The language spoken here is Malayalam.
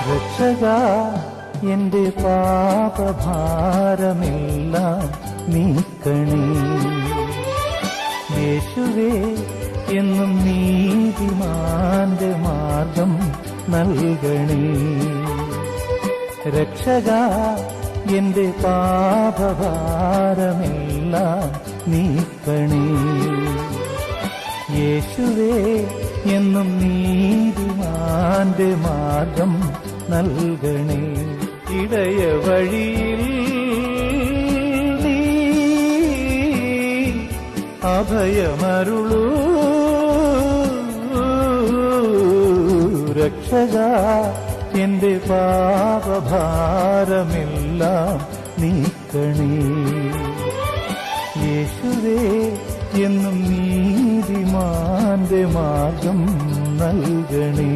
രക്ഷകാ എന്റെ പാപഭാരമെല്ലാം നീക്കണേ. യേശുവേ എന്നും നീതിമാന്റെ മാർഗം നൽകണേ. രക്ഷകാ എന്റെ പാപഭാരമെല്ലാം നീക്കണേ. യേശുവേ എന്നും നീതിമാന്റെ മാർഗം നൽകണേ. ഇടയ വഴിയിൽ നീ അഭയമരുളൂ. രക്ഷകാ എന്റെ പാപഭാരമെല്ലാം നീക്കണേ. യേശുവേ എന്നും നീതിമാന്റെ മാർഗം നൽകണേ.